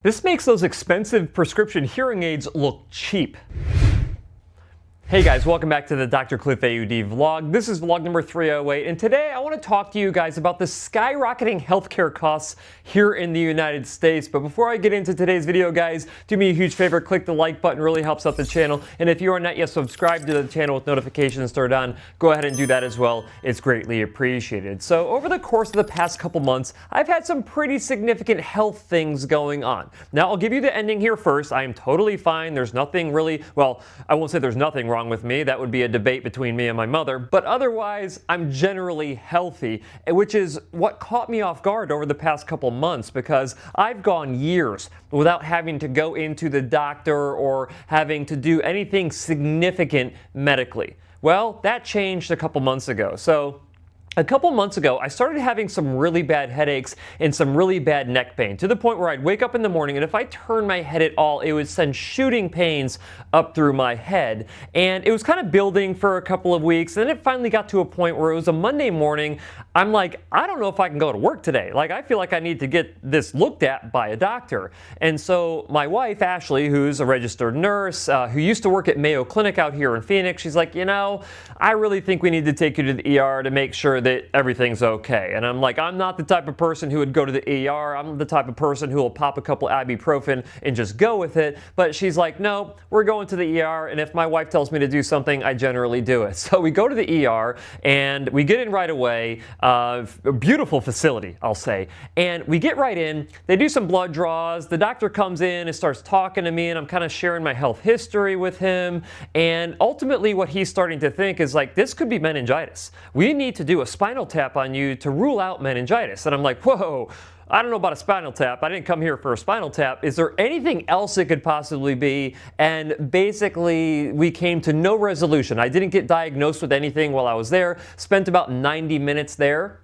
This makes those expensive prescription hearing aids look cheap. Hey guys, welcome back to the Dr. Cliff AUD vlog. This is vlog number 308, and today I want to talk to you guys about the skyrocketing healthcare costs here in the United States. But before I get into today's video, guys, do me a huge favor, click the like button, really helps out the channel. And if you are not yet subscribed to the channel with notifications turned on, go ahead and do that as well. It's greatly appreciated. So over the course of the past couple months, I've had some pretty significant health things going on. Now I'll give you the ending here first. I am totally fine. There's nothing really, well, I won't say there's nothing wrong with me. That would be a debate between me and my mother. But otherwise, I'm generally healthy, which is what caught me off guard over the past couple months, because I've gone years without having to go into the doctor or having to do anything significant medically. Well, that changed a couple months ago. So a couple months ago, I started having some really bad headaches and some really bad neck pain, to the point where I'd wake up in the morning and if I turned my head at all, it would send shooting pains up through my head. And it was kind of building for a couple of weeks. And then it finally got to a point where it was a Monday morning. I'm like, I don't know if I can go to work today. Like, I feel like I need to get this looked at by a doctor. And so my wife, Ashley, who's a registered nurse, who used to work at Mayo Clinic out here in Phoenix, she's like, you know, I really think we need to take you to the ER to make sure that everything's okay. And I'm like, I'm not the type of person who would go to the ER. I'm the type of person who will pop a couple ibuprofen and just go with it. But she's like, no, we're going to the ER. And if my wife tells me to do something, I generally do it. So we go to the ER and we get in right away. A beautiful facility, I'll say. And we get right in. They do some blood draws. The doctor comes in and starts talking to me, and I'm kind of sharing my health history with him. And ultimately what he's starting to think is like, this could be meningitis. We need to do a spinal tap on you to rule out meningitis. And I'm like, whoa, I don't know about a spinal tap. I didn't come here for a spinal tap. Is there anything else it could possibly be? And basically, we came to no resolution. I didn't get diagnosed with anything while I was there. Spent about 90 minutes there.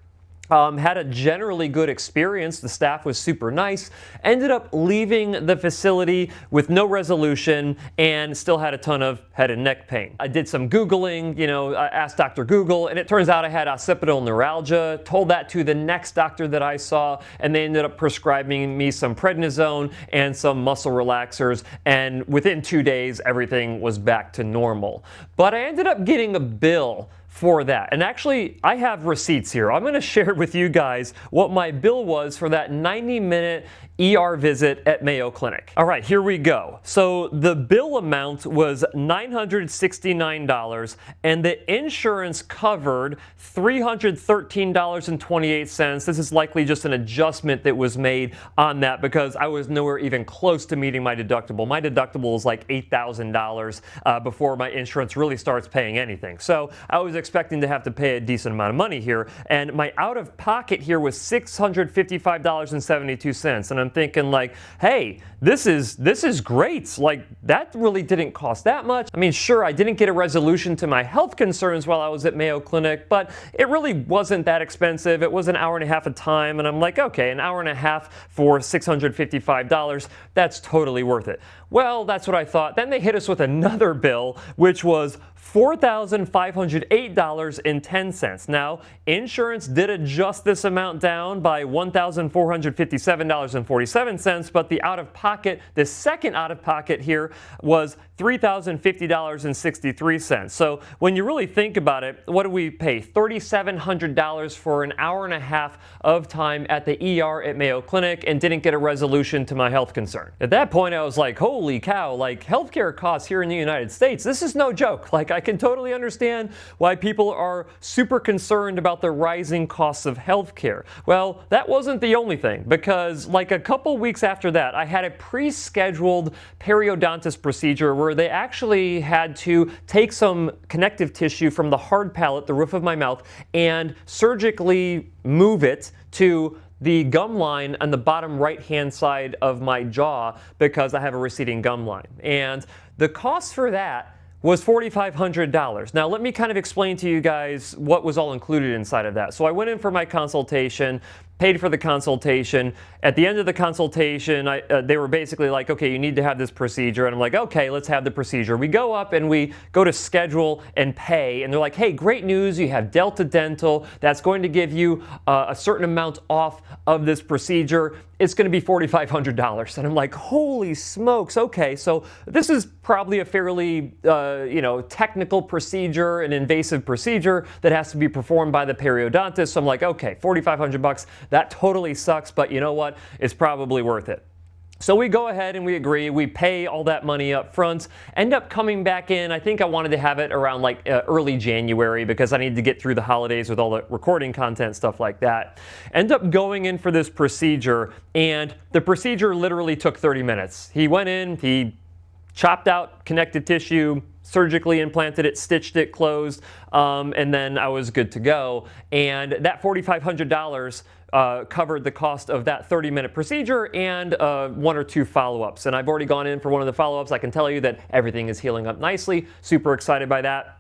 Had a generally good experience. The staff was super nice. Ended up leaving the facility with no resolution and still had a ton of head and neck pain. I did some Googling, I asked Dr. Google, and it turns out I had occipital neuralgia. Told that to the next doctor that I saw, and they ended up prescribing me some prednisone and some muscle relaxers, and within 2 days, everything was back to normal. But I ended up getting a bill for that. And actually, I have receipts here. I'm going to share with you guys what my bill was for that 90-minute ER visit at Mayo Clinic. All right, here we go. So the bill amount was $969, and the insurance covered $313.28. This is likely just an adjustment that was made on that because I was nowhere even close to meeting my deductible. My deductible is like $8,000 before my insurance really starts paying anything. So I was expecting to have to pay a decent amount of money here, and my out-of-pocket here was $655.72. And I'm thinking like, hey, this is great. Like, that really didn't cost that much. I mean, sure, I didn't get a resolution to my health concerns while I was at Mayo Clinic, but it really wasn't that expensive. It was an hour and a half of time, and I'm like, okay, an hour and a half for $655, that's totally worth it. Well, that's what I thought. Then they hit us with another bill, which was $4,508.10. Now, insurance did adjust this amount down by $1,457.47, but the out-of-pocket, the second out-of-pocket here was $3,050.63. So when you really think about it, what do we pay? $3,700 for an hour and a half of time at the ER at Mayo Clinic and didn't get a resolution to my health concern. At that point, I was like, holy cow, like, healthcare costs here in the United States, this is no joke. Like, I can totally understand why people are super concerned about the rising costs of healthcare. Well, that wasn't the only thing, because like a couple weeks after that, I had a pre-scheduled periodontist procedure where they actually had to take some connective tissue from the hard palate, the roof of my mouth, and surgically move it to the gum line on the bottom right-hand side of my jaw because I have a receding gum line. And the cost for that was $4,500. Now, let me kind of explain to you guys what was all included inside of that. So I went in for my consultation. paid for the consultation. At the end of the consultation, they were basically like, okay, you need to have this procedure. And I'm like, okay, let's have the procedure. We go up and we go to schedule and pay. And they're like, hey, great news. You have Delta Dental. That's going to give you a certain amount off of this procedure. It's going to be $4,500. And I'm like, holy smokes. Okay, so this is probably a fairly, technical procedure, an invasive procedure that has to be performed by the periodontist. So I'm like, okay, $4,500. That totally sucks, but you know what? It's probably worth it. So we go ahead and we agree, we pay all that money up front, end up coming back in. I think I wanted to have it around like early January because I need to get through the holidays with all the recording content, stuff like that. End up going in for this procedure, and the procedure literally took 30 minutes. He went in, he chopped out connective tissue, surgically implanted it, stitched it closed, and then I was good to go. And that $4,500 covered the cost of that 30-minute procedure and 1 or 2 follow-ups. And I've already gone in for one of the follow-ups. I can tell you that everything is healing up nicely. Super excited by that.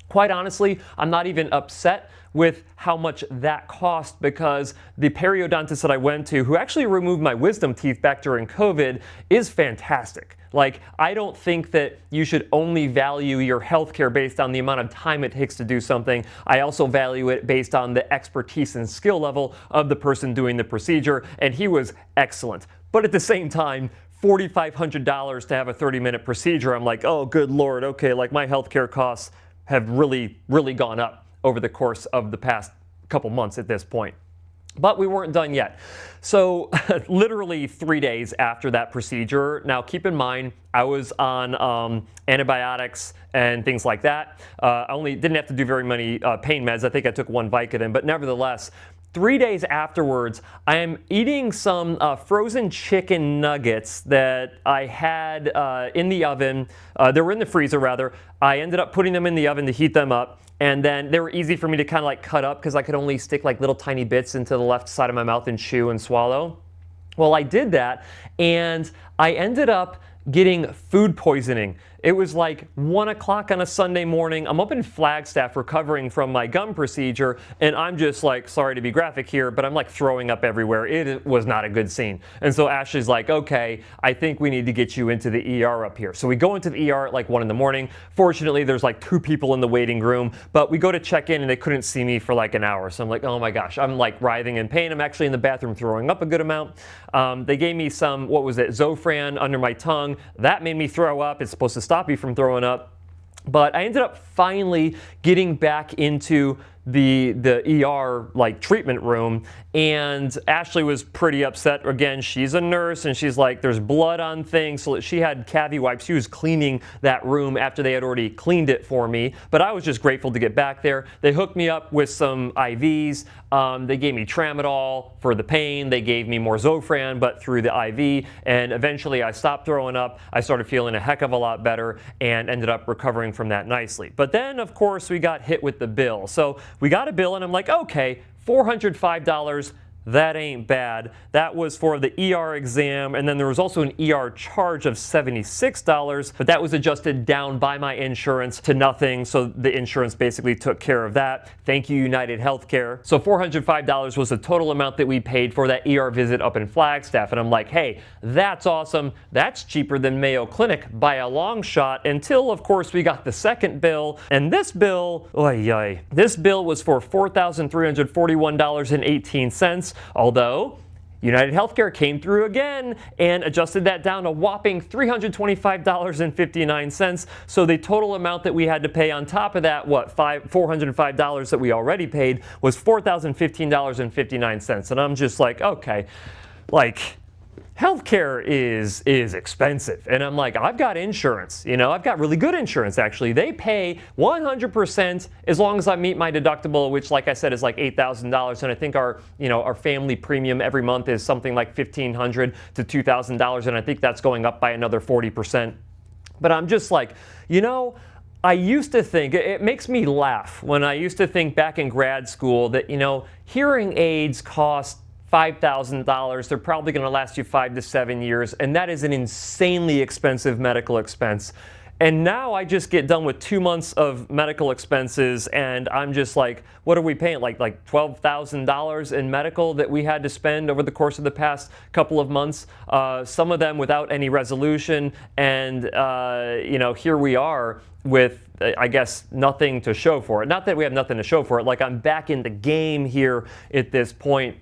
Quite honestly, I'm not even upset with how much that cost because the periodontist that I went to, who actually removed my wisdom teeth back during COVID, is fantastic. Like, I don't think that you should only value your healthcare based on the amount of time it takes to do something. I also value it based on the expertise and skill level of the person doing the procedure, and he was excellent. But at the same time, $4,500 to have a 30-minute procedure, I'm like, oh, good Lord, okay, like my healthcare costs have really, really gone up over the course of the past couple months at this point. But we weren't done yet. So literally 3 days after that procedure, now keep in mind, I was on antibiotics and things like that. I only didn't have to do very many pain meds. I think I took 1 Vicodin, but nevertheless, 3 days afterwards, I am eating some frozen chicken nuggets that I had in the oven. They were in the freezer, rather. I ended up putting them in the oven to heat them up. And then they were easy for me to kind of like cut up because I could only stick like little tiny bits into the left side of my mouth and chew and swallow. Well, I did that, and I ended up getting food poisoning. It was like 1 o'clock on a Sunday morning. I'm up in Flagstaff recovering from my gum procedure, and I'm just like, sorry to be graphic here, but I'm like throwing up everywhere. It was not a good scene. And so Ashley's like, okay, I think we need to get you into the ER up here. So we go into the ER at like 1 in the morning. Fortunately, there's like 2 people in the waiting room, but we go to check in and they couldn't see me for like an hour. So I'm like, oh my gosh, I'm like writhing in pain. I'm actually in the bathroom throwing up a good amount. They gave me some, what was it, Zofran under my tongue. That made me throw up. It's supposed to stop you from throwing up. But I ended up finally getting back into the ER like treatment room, and Ashley was pretty upset. Again, she's a nurse, and she's like, there's blood on things, so she had cavi wipes. She was cleaning that room after they had already cleaned it for me, but I was just grateful to get back there. They hooked me up with some IVs. They gave me Tramadol for the pain. They gave me more Zofran, but through the IV, and eventually I stopped throwing up. I started feeling a heck of a lot better and ended up recovering from that nicely. But then, of course, we got hit with the bill. So we got a bill, and I'm like, okay, $405. That ain't bad. That was for the ER exam, and then there was also an ER charge of $76, but that was adjusted down by my insurance to nothing, so the insurance basically took care of that. Thank you, United Healthcare. So $405 was the total amount that we paid for that ER visit up in Flagstaff, and I'm like, hey, that's awesome. That's cheaper than Mayo Clinic by a long shot, until, of course, we got the second bill, and this bill, this bill was for $4,341.18. Although United Healthcare came through again and adjusted that down a whopping $325.59. So the total amount that we had to pay on top of that, $405 that we already paid, was $4,015.59. And I'm just like, okay, like, healthcare is expensive. And I'm like, I've got insurance. I've got really good insurance, actually. They pay 100% as long as I meet my deductible, which, like I said, is like $8,000. And I think our family premium every month is something like $1,500 to $2,000. And I think that's going up by another 40%. But I'm just like, I used to think, it makes me laugh when I used to think back in grad school that, hearing aids cost $5,000. They're probably going to last you 5 to 7 years, and that is an insanely expensive medical expense. And now I just get done with 2 months of medical expenses, and I'm just like, what are we paying? Like $12,000 in medical that we had to spend over the course of the past couple of months. Some of them without any resolution, and here we are with, I guess, nothing to show for it. Not that we have nothing to show for it. Like, I'm back in the game here at this point,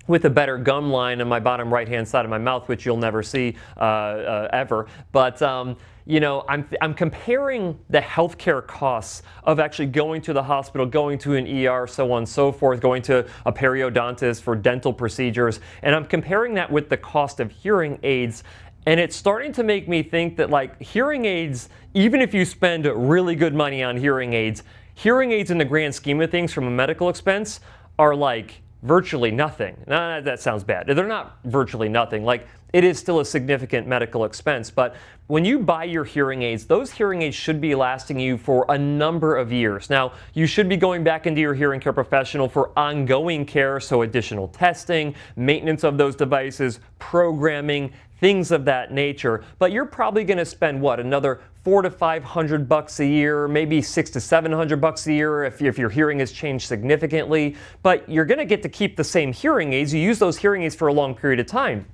with a better gum line on my bottom right-hand side of my mouth, which you'll never see ever. But I'm comparing the healthcare costs of actually going to the hospital, going to an ER, so on and so forth, going to a periodontist for dental procedures, and I'm comparing that with the cost of hearing aids. And it's starting to make me think that, like, hearing aids, even if you spend really good money on hearing aids in the grand scheme of things from a medical expense are like virtually nothing. Nah, that sounds bad. They're not virtually nothing. Like, it is still a significant medical expense, but when you buy your hearing aids, those hearing aids should be lasting you for a number of years. Now, you should be going back into your hearing care professional for ongoing care, so additional testing, maintenance of those devices, programming, things of that nature. But you're probably going to spend, what, another $400 to $500 a year, maybe $600 to $700 a year if your hearing has changed significantly. But you're going to get to keep the same hearing aids. You use those hearing aids for a long period of time.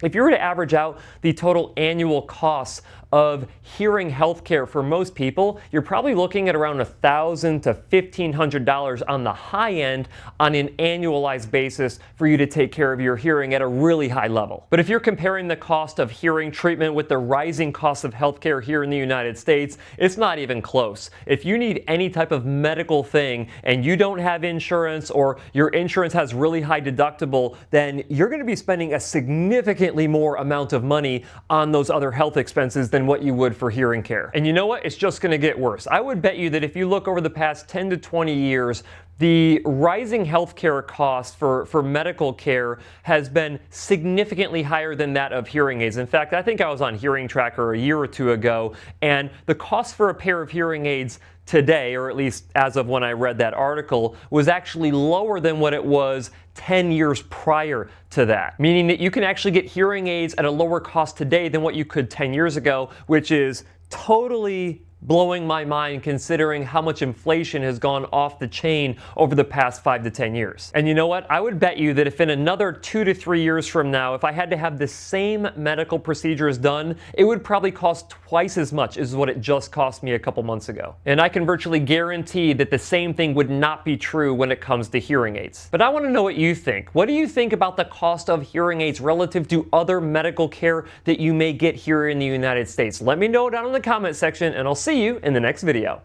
If you were to average out the total annual costs of hearing health care for most people, you're probably looking at around $1,000 to $1,500 on the high end on an annualized basis for you to take care of your hearing at a really high level. But if you're comparing the cost of hearing treatment with the rising cost of healthcare here in the United States, it's not even close. If you need any type of medical thing and you don't have insurance, or your insurance has really high deductible, then you're going to be spending a significantly more amount of money on those other health expenses than what you would for hearing care. And you know what? It's just going to get worse. I would bet you that if you look over the past 10 to 20 years, the rising healthcare cost for medical care has been significantly higher than that of hearing aids. In fact, I think I was on Hearing Tracker a year or two ago, and the cost for a pair of hearing aids today, or at least as of when I read that article, was actually lower than what it was 10 years prior to that. Meaning that you can actually get hearing aids at a lower cost today than what you could 10 years ago, which is totally blowing my mind considering how much inflation has gone off the chain over the past 5 to 10 years. And you know what? I would bet you that if in another 2 to 3 years from now, if I had to have the same medical procedures done, it would probably cost twice as much as what it just cost me a couple months ago. And I can virtually guarantee that the same thing would not be true when it comes to hearing aids. But I want to know what you think. What do you think about the cost of hearing aids relative to other medical care that you may get here in the United States? Let me know down in the comment section, and I'll see you in the next video.